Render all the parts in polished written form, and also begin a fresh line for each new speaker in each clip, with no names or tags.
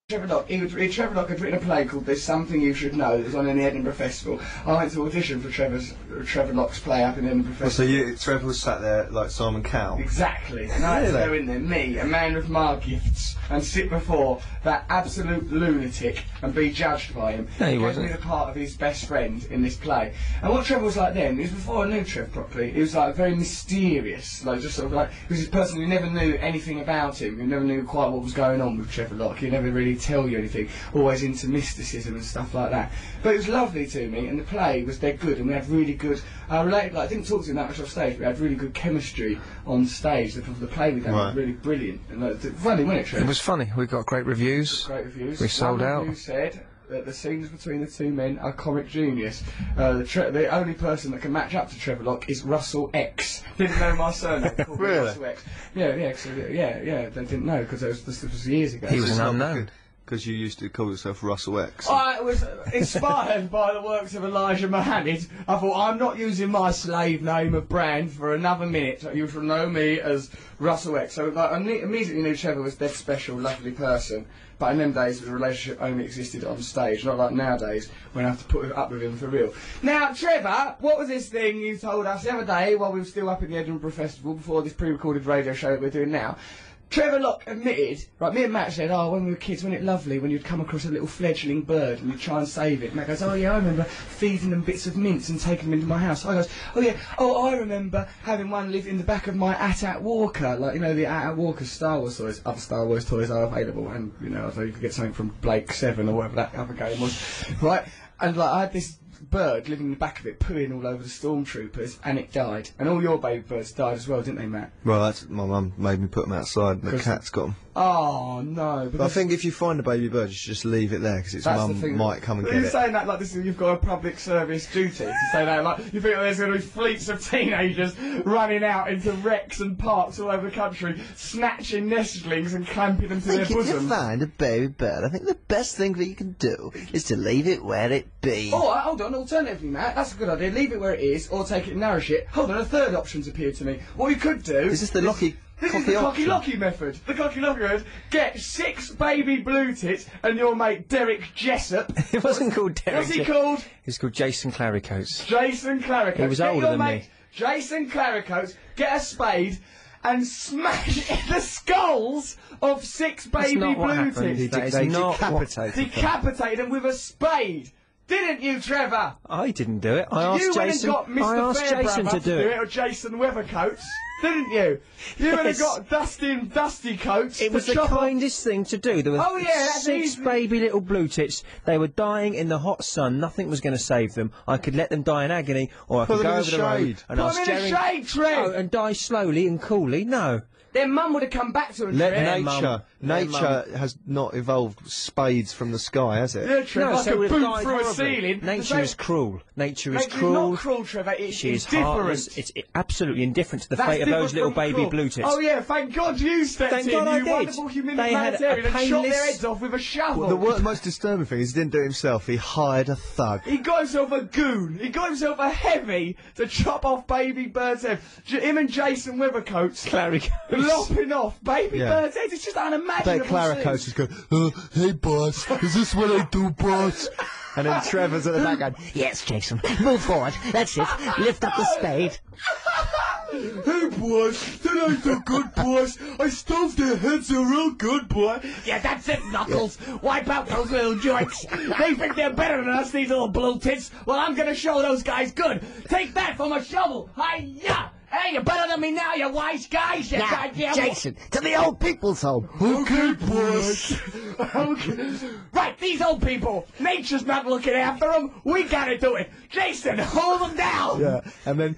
Trevor Lock, Trevor Lock had written a play called There's Something You Should Know that was on in the Edinburgh Festival. I went to audition for Trevor Lock's play up in the Edinburgh Festival.
So Trevor was sat there like Simon Cowell?
Exactly. And I had to go in there, me, a man with my gifts, and sit before that absolute lunatic and be judged by him.
No, he wasn't.
He gave me the part of his best friend in this play. And what Trevor was like then, it was before I knew Trev properly, he was like very mysterious, like just sort of like, he was this person who never knew anything about him, who never knew quite what was going on with Trevor Lock. He never really tell you anything, always into mysticism and stuff like that. But it was lovely to me, and the play was dead good, and we had really good, I didn't talk to him that much off stage, but we had really good chemistry on stage. The play we done was really brilliant. And funny, wasn't it, Trev?
It was funny. We got great reviews.
Great reviews.
We sold out.
One review said that the scenes between the two men are comic genius. The only person that can match up to Trevor Lock is Russell X. Didn't know my surname.
Really?
Russell X. Yeah. They didn't know because this was years ago.
He was an unknown.
Because you used to call yourself Russell X.
I was inspired by the works of Elijah Muhammad. I thought, I'm not using my slave name of brand for another minute. You shall know me as Russell X. So I immediately knew Trevor was that special, lovely person. But in them days, the relationship only existed on stage, not like nowadays, when I have to put up with him for real. Now, Trevor, what was this thing you told us the other day while we were still up at the Edinburgh Festival, before this pre-recorded radio show that we're doing now? Trevor Lock admitted, right, me and Matt said, oh, when we were kids, wasn't it lovely when you'd come across a little fledgling bird and you'd try and save it? Matt goes, oh yeah, I remember feeding them bits of mince and taking them into my house. I goes, oh yeah, I remember having one live in the back of my AT-AT Walker, like, you know, the AT-AT Walker Star Wars toys. Other Star Wars toys are available, and, you know, so you could get something from Blake 7 or whatever that other game was, right? And, like, I had this bird living in the back of it, pooing all over the stormtroopers, and it died. And all your baby birds died as well, didn't they, Matt?
Well, that's my mum made me put them outside, and the cat's got them.
Oh no!
But I think if you find a baby bird, you should just leave it there because its mum might come and get it.
You're saying that like this, you've got a public service duty to say that, like you think there's going to be fleets of teenagers running out into wrecks and parks all over the country, snatching nestlings and clamping them to their bosom.
If you find a baby bird, I think the best thing that you can do is to leave it where it be.
Oh, hold on. Alternatively, Matt, that's a good idea. Leave it where it is, or take it and nourish it. Hold on, a third option's appeared to me. What you could do
is this the Locky.
This is the cocky-locky method. The cocky-locky method. Get 6 baby blue tits and your mate Derek Jessup.
It wasn't called Derek.
What's he called?
He was called Jason Claricoats.
Jason Claricoats.
He was older than me.
Jason Claricoats, get a spade and smash the skulls of 6 baby blue tits.
They
decapitated them with a spade. Didn't you, Trevor?
I didn't do it. I asked Jason. I asked Jason to do it.
Or Jason Weathercoats. Didn't you? You would have got Dusty Coats.
It was the kindest thing to do. There were 6 baby little blue tits. They were dying in the hot sun. Nothing was going to save them. I could let them die in agony, or I could go over the road and ask Jerry.
Put them in the shade, Trev!
Oh, and die slowly and coolly. No.
Their mum would have come back to them,
Nature has not evolved spades from the sky, has it?
Yeah, Trevor,
no,
like a boot through a ceiling.
Nature is cruel. Nature is
cruel. Not cruel, Trevor. It's indifferent.
It's absolutely indifferent to the fate of those little baby blue tits.
Oh yeah, thank God you stepped in. You wonderful humanitarian, and shot their heads off with a shovel.
Well, the most disturbing thing is he didn't do it himself. He hired a thug.
He got himself a goon. He got himself a heavy to chop off baby birds' heads. Him and Jason Weathercoats, lopping off baby birds' heads. It's just unimaginable.
Claricoats is going, hey boss, is this what I do, boss? And then Trevor's at the back going,
yes, Jason, move forward. That's it. Lift up the spade.
Hey boss, that ain't so good, boss. I stuffed their heads a real good, boy. Yeah, that's it, Knuckles. Wipe out those little joints. They think they're better than us, these little blue tits. Well, I'm gonna show those guys good. Take that from a shovel. Hi-ya! Hey, you're better than me now, you wise guys.
Now, Jason, to the old people's home.
Okay, boss. Okay. Right, these old people. Nature's not looking after them. We gotta do it. Jason, hold them down.
Yeah, and then,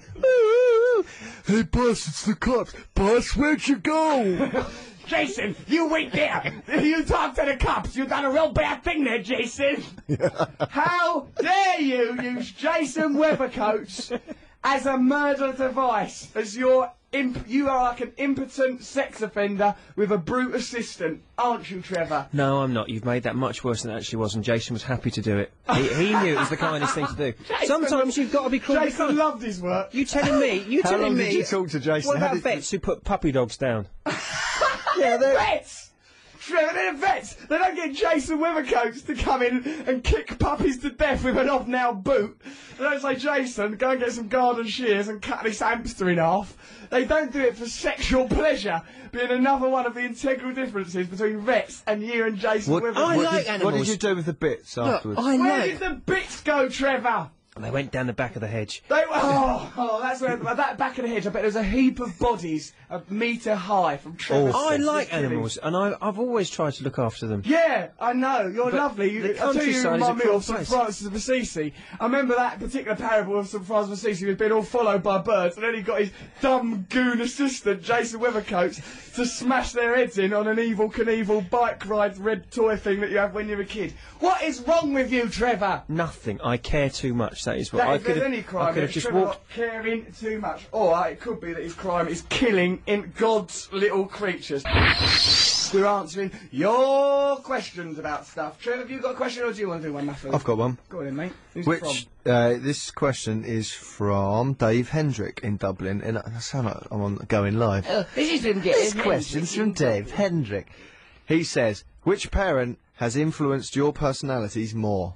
hey, boss, it's the cops. Boss, where'd you go?
Jason, you wait there. You talk to the cops. You done a real bad thing there, Jason. How dare you use Jason Weathercoats as a murder device, as you are like an impotent sex offender with a brute assistant, aren't you, Trevor?
No, I'm not. You've made that much worse than it actually was, and Jason was happy to do it. He knew it was the kindest thing to do. Sometimes you've got to be cruel.
Jason loved his work.
You telling me?
How long did you talk to Jason?
What about vets who put puppy dogs down?
Yeah, vets! Trevor, they're vets. They don't get Jason Weathercoats to come in and kick puppies to death with an off-now boot. They don't say, Jason, go and get some garden shears and cut this hamster in half. They don't do it for sexual pleasure, being another one of the integral differences between vets and you and Jason Weathercoats.
I like animals.
What did you do with the bits afterwards?
Where did the bits go, Trevor?
They went down the back of the hedge.
That's where that back of the hedge. I bet there's a heap of bodies a metre high from Trevor's.
I like animals, and I've always tried to look after them.
Yeah, I know. You're lovely. I'll tell you, you remind me of St Francis of Assisi. I remember that particular parable of St Francis of Assisi who's been all followed by birds, and then he got his dumb goon assistant, Jason Weathercoats, to smash their heads in on an Evel Knievel bike ride red toy thing that you have when you're a kid. What is wrong with you, Trevor?
Nothing. I care too much. That is what I could have.
Any crime,
I could have just
Trevor
walked.
not caring too much, or it could be that his crime is killing in God's little creatures. We're answering your questions about stuff. Trevor, have you got a question, or do you want to do one, Matthew?
I've got one.
Go on then, mate. Who's it
Which this question is from Dave Hendrick in Dublin, and I sound like I'm going live. This question's from Dave Hendrick. He says, which parent has influenced your personalities more?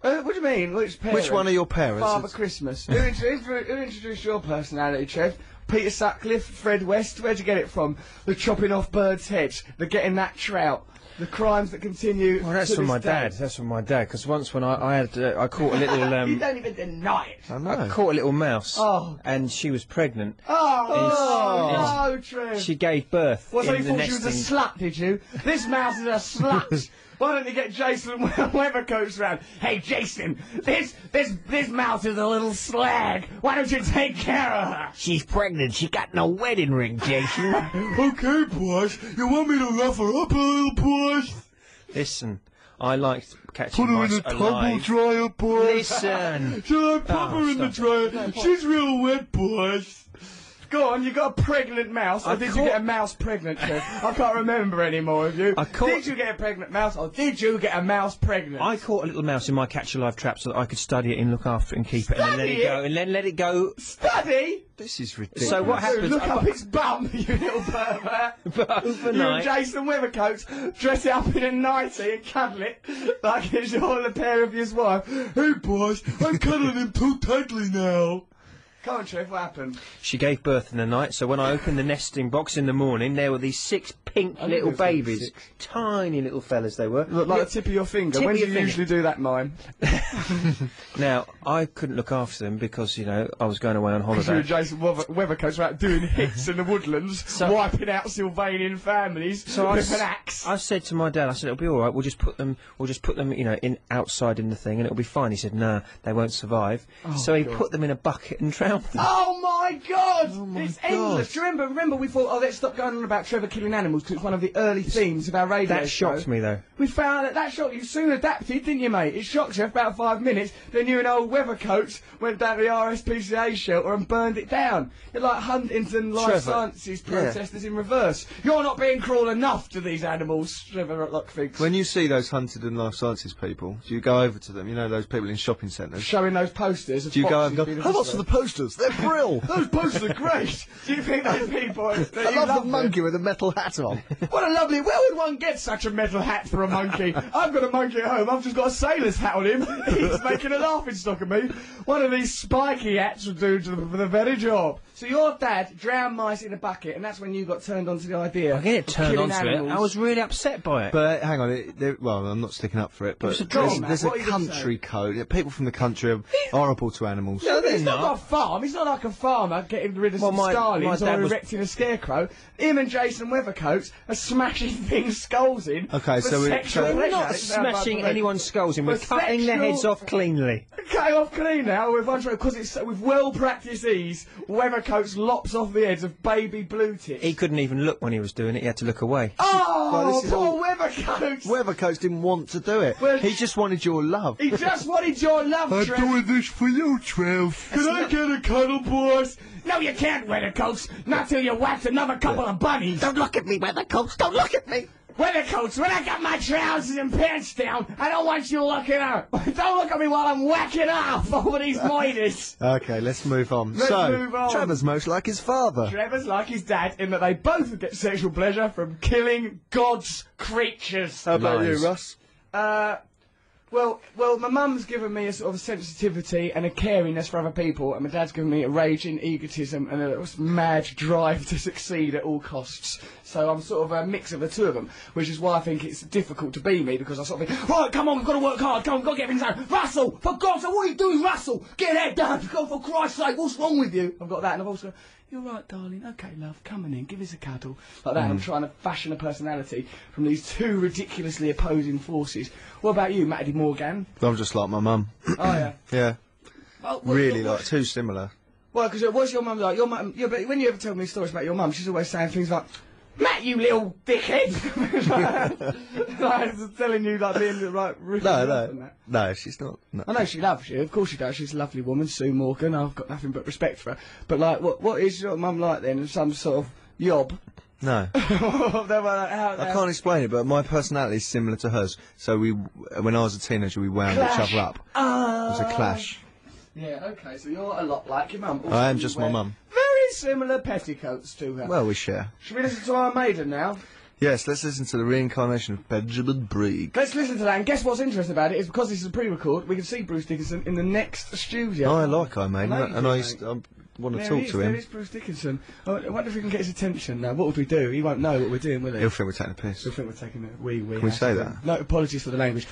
What do you mean? Which parent?
Which one of your parents?
Father Christmas. Who introduced your personality, Trev? Peter Sutcliffe, Fred West. Where'd you get it from? The chopping off birds' heads, the getting that trout, the crimes that continue.
Well, that's
to
from my
this day.
dad. That's from my dad. Because once when I caught a little.
You don't even deny it.
I know.
I caught a little mouse.
Oh.
And she was pregnant.
Oh, no, Trev.
She gave birth.
Well, so
in
you
the
thought she was a
nesting.
slut, did you? This mouse is a slut. Why don't you get Jason Weathercoats round? Hey, Jason, this mouse is a little slag. Why don't you take care of her?
She's pregnant. She got no wedding ring, Jason.
Okay, boys. You want me to rough her up a little, boys?
Listen, I liked catching mice alive.
dryer, boys.
Listen.
Shall I pop her in the dryer? She's real wet, boys.
Go on, you got a pregnant mouse, or did you get a mouse pregnant, Trev? I can't remember anymore of you. Did you get a pregnant mouse, or did you get a mouse pregnant?
I caught a little mouse in my catch alive trap so that I could study it and look after it and keep it and then let it
Study
go and then let it go.
Study?
This is ridiculous.
So what happens?
Look up its bum, you little pervert. You and
Overnight.
Jason Weathercoats dress it up in a nightie and cuddle it like it's all a pair of his wife. Hey, boys, I'm cuddling him too tightly now. Come on, Trev, what happened?
She gave birth in the night, so when I opened the nesting box in the morning, there were these 6 pink little babies. Tiny little fellas they were.
Look like the tip of your finger.
Tip
When
of
do
your
you
finger.
usually do that, mime?
Now, I couldn't look after them because, you know, I was going away on
You and
holiday.
Jason Weathercoats were out doing hits in the woodlands, wiping out Sylvanian families with an axe.
I said to my dad, I said, it'll be all right. We'll just put them, you know, outside in the thing, and it'll be fine. He said, nah, they won't survive. So he put them in a bucket and drowned them.
Oh my God! It's endless. Do you remember we thought, oh, let's stop going on about Trevor killing animals because it's one of the early themes of our radio
That
show.
shocked me, though.
We found that shocked you. Soon adapted, didn't you, mate? It shocked you for about 5 minutes. Then you and old Weathercoats went down to the RSPCA shelter and burned it down. You're like Huntington Life
Trevor.
Sciences protesters in reverse. You're not being cruel enough to these animals, Trevor Lockfix.
When you see those Huntington Life Sciences people, do you go over to them? You know those people in shopping centres?
Showing those posters. Of
Do you go and
foxes
go,
being
how much for the posters? They're brill!
Those posters are great. Do you think those people?
I love the monkey with a metal hat on.
What a lovely. Where would one get such a metal hat for a monkey? I've got a monkey at home. I've just got a sailor's hat on him. He's making a laughing stock of me. One of these spiky hats would do for the very job. So your dad drowned mice in a bucket, and that's when you got turned onto the idea.
I get
of
turned
killing
onto
animals.
it. I was really upset by it.
But hang on, well, I'm not sticking up for it, but
a drama,
there's
what
a
are you gonna
country code. Yeah, people from the country are horrible to animals.
No, they're
He's not got
not.
a farm. He's not like a farmer getting rid of
Well,
some
my
starlings
dad
or
was-
erecting a scarecrow. Him and Jason Weathercoats are smashing things skulls in.
Okay,
for
so
sexual
we're
pleasure.
Not
It sounds like
smashing
the-
anyone's skulls in. We're
For
cutting their heads
sexual-
off cleanly.
Cutting off clean now with one because it's with well-practiced ease. Weathercoats lops off the heads of baby blue tits.
He couldn't even look when he was doing it. He had to look away.
Oh,
Well, this is
poor
all-
Weathercoats!
Weathercoats didn't want to do it.
Well-
He just wanted your love.
He just wanted your love, Trev.
this for you, Trev. Can I get a cuddle, boys?
No, you can't, Weathercoats. Not till you whacked another couple of bunnies.
Don't look at me, Weathercoats. Don't look at me.
Weathercoats, when I got my trousers and pants down, I don't want you looking up. Don't look at me while I'm whacking off over these moiders.
Okay, let's move on.
Let's move on.
Trevor's most like his father.
Trevor's like his dad in that they both get sexual pleasure from killing God's creatures.
How about you, Russ?
Well, my mum's given me a sort of sensitivity and a cariness for other people, and my dad's given me a raging egotism and a mad drive to succeed at all costs. So I'm sort of a mix of the two of them, which is why I think it's difficult to be me, because I sort of think, right, come on, we've got to work hard, come on, we've got to get things done. Russell, for God's sake, what are you doing, Russell? Get that done, for Christ's sake, what's wrong with you? I've got that, and I've also gone, you're right, darling, okay, love, come on in, give us a cuddle. Like that, I'm trying to fashion a personality from these two ridiculously opposing forces. What about you, Matty Morgan?
I'm just like my mum.
Oh, yeah.
Yeah.
Well,
Really, like, too similar.
Well, because what's your mum like? Your mum, yeah, but when you ever tell me stories about your mum, she's always saying things like, Matt, you little dickhead! Like, telling you, like, being, like, ripping you off and that.
No, she's not. No.
I know she loves you, of course she does, she's a lovely woman, Sue Morgan, I've got nothing but respect for her. But, like, what is your mum like then? Some sort of yob?
No. I can't explain it, but my personality is similar to hers. So when I was a teenager, we wound each other up. It was a clash.
Yeah, okay, so you're a lot like your mum.
I am just my mum.
Very similar petticoats to her.
Well, we share.
Should we listen to Iron Maiden now?
Yes, let's listen to the reincarnation of Benjamin Brigg.
Let's listen to that, and guess what's interesting about it is because this is a pre-record, we can see Bruce Dickinson in the next studio.
I like Iron Maiden, and I want to talk to him.
There is Bruce Dickinson. I wonder if we can get his attention now. What would we do? He won't know what we're doing, will he?
He'll think we're taking a piss.
He'll think we're taking a wee.
Can we say that?
No, apologies for the language.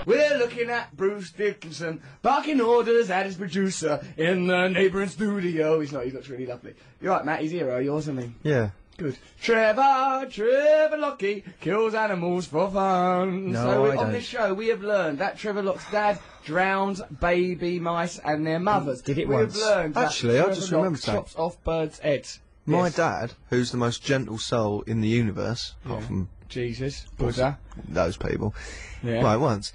We're looking at Bruce Dickinson barking orders at his producer in the neighbouring studio. He looks really lovely. You're right, Matt, he's a hero, yours, isn't he?
Yeah.
Good. Trevor Lockie kills animals for fun.
No,
So
I
on
don't.
this show we have learned that Trevor Locke's dad drowns baby mice and their mothers.
Did it
we
once.
have learned
Actually,
that
I just
Trevor
remembered
Locke
something.
chops off birds' heads.
My
Yes.
dad, who's the most gentle soul in the universe, apart from
Jesus, Buddha.
those people,
Yeah.
right, once,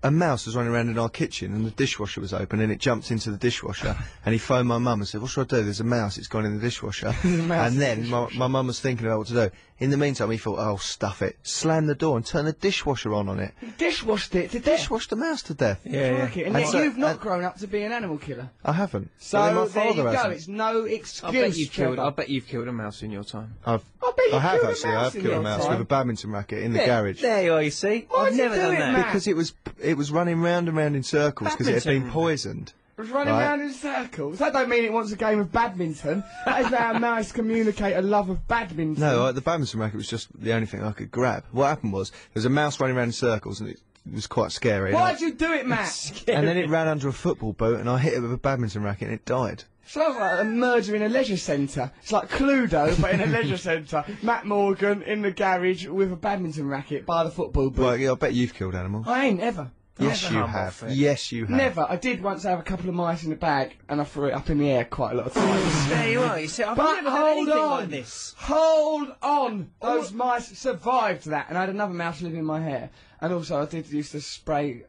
a mouse was running around in our kitchen and the dishwasher was open and it jumped into the dishwasher and he phoned my mum and said, what should I do? There's a mouse, it's gone in the dishwasher. And then my mum was thinking about what to do. In the meantime, he thought, oh, stuff it. Slam the door and turn the dishwasher on it.
Dishwashed it to death.
Dishwashed the mouse to death.
Yeah,
Like it. And
And
yet
so-
you've not
and-
grown up to be an animal killer.
I haven't.
So
But then my
there you
father
go.
hasn't.
It's no excuse.
I bet you've
Trevor.
killed a mouse in your time.
I bet you
I have
killed a
actually. I
mouse
have
in
killed a
your
mouse
time.
with a badminton racket in the garage.
There you are, you see.
Why'd
I've
you
never
do
done
it,
that.
Matt?
Because it was running round and round in circles because it had been
Badminton.
poisoned.
It was running
Right.
around in circles. That don't mean it wants a game of badminton. That is how mice communicate a love of badminton.
No, the badminton racket was just the only thing I could grab. What happened was, there was a mouse running around in circles and it was quite scary.
Why'd you do it, Matt?
And then it ran under a football boot and I hit it with a badminton racket and it died.
Sounds like a murder in a leisure centre. It's like Cluedo, but in a leisure centre. Matt Morgan in the garage with a badminton racket by the football boot.
Well, yeah, I bet you've killed animals.
I ain't ever.
Yes,
Never
you
hum
have.
off it.
Yes, you have.
Never. I did once have a couple of mice in the bag and I threw it up in the air quite a lot of times.
There you are, you see. I've
But
never had
hold
anything
on.
like this.
Hold on! Those mice survived that, and I had another mouse living in my hair. And also, I did used to spray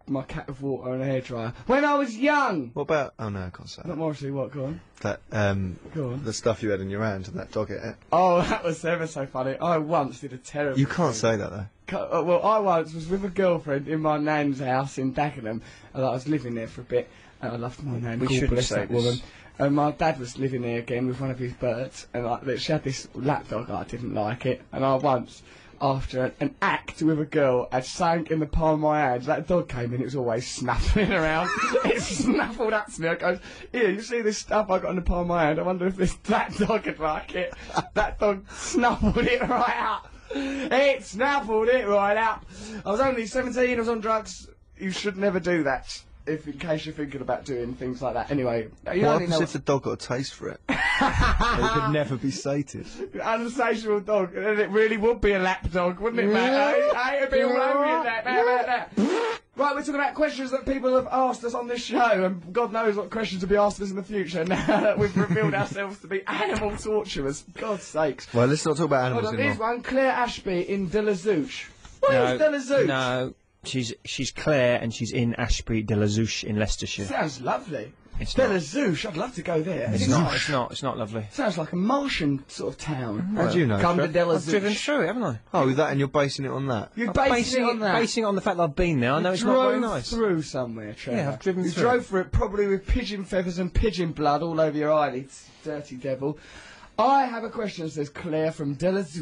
my cat with water and a hairdryer when I was young.
What about... Oh, no, I can't say
Not Morrissey, what? Go on.
that.
Go on.
The stuff you had in your hand and that dog ate it.
Oh, that was ever so funny. I once did a terrible.
You can't
thing.
say that, though.
Well, I once was with a girlfriend in my nan's house in Dagenham, and I was living there for a bit, and I loved my nan.
We
God
shouldn't
bless
say
that
this.
woman. And my dad was living there again with one of his birds, and she had this lapdog. I didn't like it, and I once, after an act with a girl, had sank in the palm of my hand. That dog came in, it was always snuffling around. It snuffled up to me. I goes, here, you see this stuff I got in the palm of my hand? I wonder if that dog would like it. That dog snuffled it right up. It snaffled it right up. I was only 17, I was on drugs. You should never do that, in case you're thinking about doing things like that. Anyway, you
What
only
happens
know
if the dog got a taste for it? It could never be sated.
unsatiable dog, and it really would be a lap dog, wouldn't it, Matt? Hey, it'd be all over you, that. Right, we're talking about questions that people have asked us on this show, and God knows what questions will be asked us in the future now that we've revealed ourselves to be animal torturers. God's sakes.
Well, let's not talk about
Hold
animals
on,
anymore.
here's one. Claire Ashby in de la Zouch. Where's de la Zouch?
No, she's Claire and she's in Ashby de la Zouch in Leicestershire.
Sounds lovely.
It's
Bella
not.
Zouche, I'd love to go there.
It's not. It's not. It's not lovely.
Sounds like a Martian sort of town.
How do you know,
Come to
Trev?
Della
I've driven
Zouche.
through it, haven't I?
Oh, that, and you're basing it on that?
You're basing it on that.
Basing it on the fact that I've been there. I know it's not very nice.
Through somewhere, Trevor.
Yeah, I've driven
you
through.
You drove through it probably with pigeon feathers and pigeon blood all over your eyelids, dirty devil. I have a question, says Claire from Della Zouche.